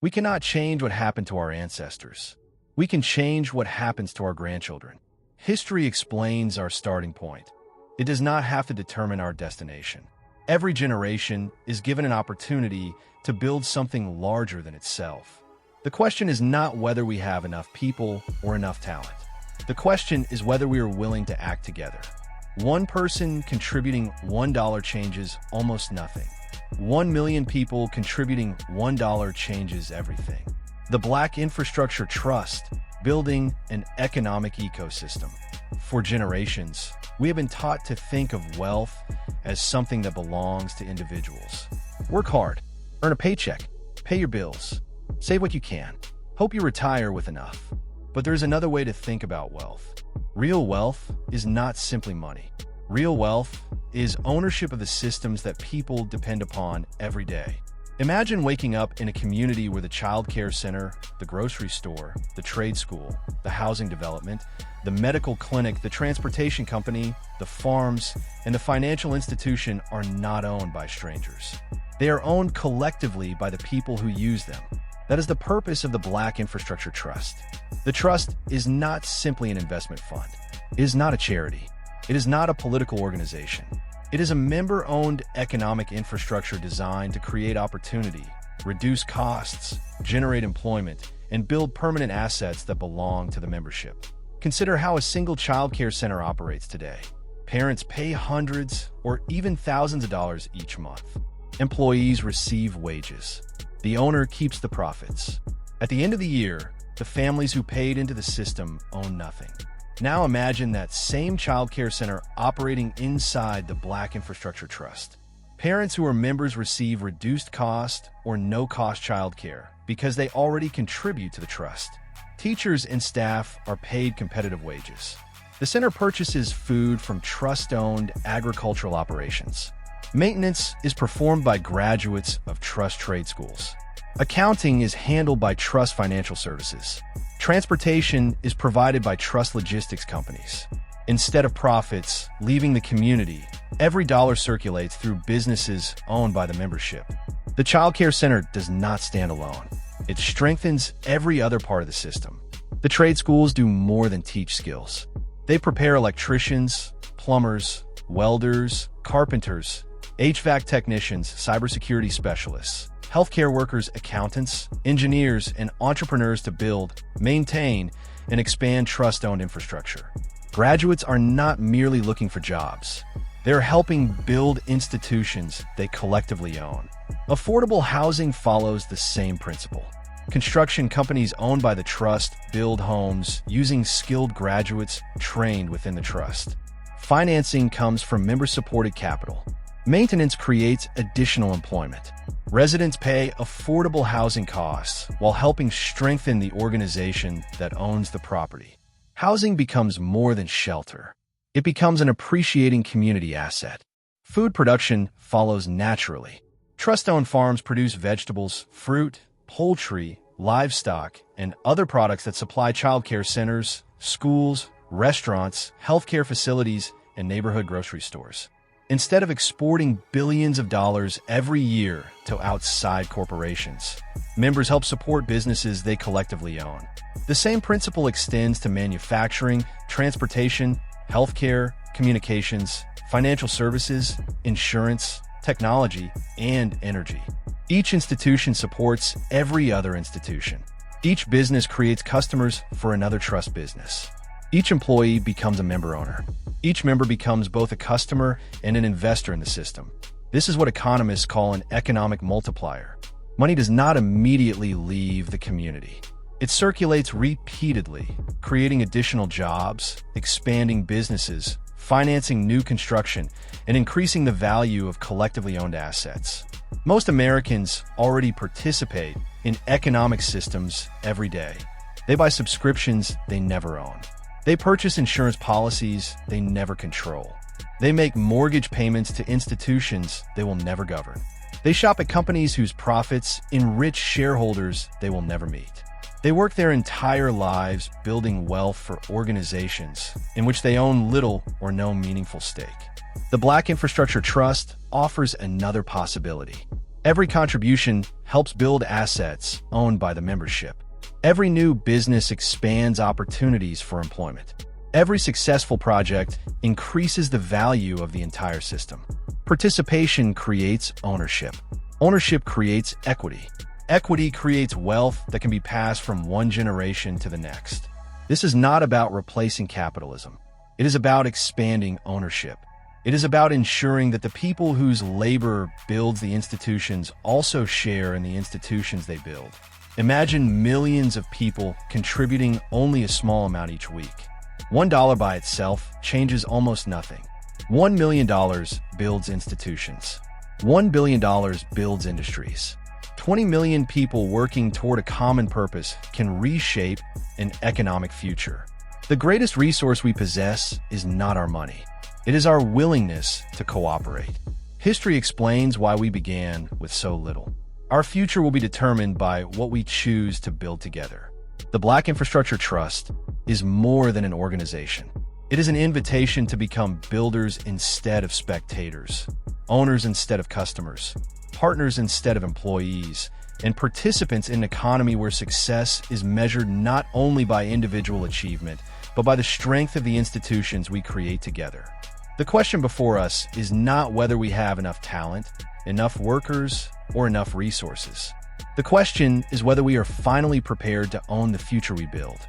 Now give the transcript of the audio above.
We cannot change what happened to our ancestors. We can change what happens to our grandchildren. History explains our starting point. It does not have to determine our destination. Every generation is given an opportunity to build something larger than itself. The question is not whether we have enough people or enough talent. The question is whether we are willing to act together. One person contributing $1 changes almost nothing. 1 million people contributing $1 changes everything. The Black Infrastructure Trust, building an economic ecosystem. For generations, we have been taught to think of wealth as something that belongs to individuals. Work hard, earn a paycheck, pay your bills, save what you can, hope you retire with enough. But there's another way to think about wealth. Real wealth is not simply money. Real wealth is ownership of the systems that people depend upon every day. Imagine waking up in a community where the child care center, the grocery store, the trade school, the housing development, the medical clinic, the transportation company, the farms, and the financial institution are not owned by strangers. They are owned collectively by the people who use them. That is the purpose of the Black Infrastructure Trust. The trust is not simply an investment fund. It is not a charity. It is not a political organization. It is a member-owned economic infrastructure designed to create opportunity, reduce costs, generate employment, and build permanent assets that belong to the membership. Consider how a single child care center operates today. Parents pay hundreds or even thousands of dollars each month. Employees receive wages. The owner keeps the profits. At the end of the year, the families who paid into the system own nothing. Now imagine that same child care center operating inside the Black Infrastructure Trust. Parents who are members receive reduced cost or no-cost child care because they already contribute to the trust. Teachers and staff are paid competitive wages. The center purchases food from trust-owned agricultural operations. Maintenance is performed by graduates of trust trade schools. Accounting is handled by trust financial services. Transportation is provided by trust logistics companies. Instead of profits leaving the community, every dollar circulates through businesses owned by the membership. The child care center does not stand alone. It strengthens every other part of the system. The trade schools do more than teach skills. They prepare electricians, plumbers, welders, carpenters, HVAC technicians, cybersecurity specialists, healthcare workers, accountants, engineers, and entrepreneurs to build, maintain, and expand trust-owned infrastructure. Graduates are not merely looking for jobs. They're helping build institutions they collectively own. Affordable housing follows the same principle. Construction companies owned by the trust build homes using skilled graduates trained within the trust. Financing comes from member-supported capital. Maintenance creates additional employment. Residents pay affordable housing costs while helping strengthen the organization that owns the property. Housing becomes more than shelter. It becomes an appreciating community asset. Food production follows naturally. Trust-owned farms produce vegetables, fruit, poultry, livestock, and other products that supply child care centers, schools, restaurants, healthcare facilities, and neighborhood grocery stores. Instead of exporting billions of dollars every year to outside corporations, members help support businesses they collectively own. The same principle extends to manufacturing, transportation, healthcare, communications, financial services, insurance, technology, and energy. Each institution supports every other institution. Each business creates customers for another trust business. Each employee becomes a member owner. Each member becomes both a customer and an investor in the system. This is what economists call an economic multiplier. Money does not immediately leave the community. It circulates repeatedly, creating additional jobs, expanding businesses, financing new construction, and increasing the value of collectively owned assets. Most Americans already participate in economic systems every day. They buy subscriptions they never own. They purchase insurance policies they never control. They make mortgage payments to institutions they will never govern. They shop at companies whose profits enrich shareholders they will never meet. They work their entire lives building wealth for organizations in which they own little or no meaningful stake. The Black Infrastructure Trust offers another possibility. Every contribution helps build assets owned by the membership. Every new business expands opportunities for employment. Every successful project increases the value of the entire system. Participation creates ownership. Ownership creates equity. Equity creates wealth that can be passed from one generation to the next. This is not about replacing capitalism. It is about expanding ownership. It is about ensuring that the people whose labor builds the institutions also share in the institutions they build. Imagine millions of people contributing only a small amount each week. $1 by itself changes almost nothing. $1 million builds institutions. $1 billion builds industries. 20 million people working toward a common purpose can reshape an economic future. The greatest resource we possess is not our money. It is our willingness to cooperate. History explains why we began with so little. Our future will be determined by what we choose to build together. The Black Infrastructure Trust is more than an organization. It is an invitation to become builders instead of spectators, owners instead of customers, partners instead of employees, and participants in an economy where success is measured not only by individual achievement, but by the strength of the institutions we create together. The question before us is not whether we have enough talent, enough workers, or enough resources. The question is whether we are finally prepared to own the future we build.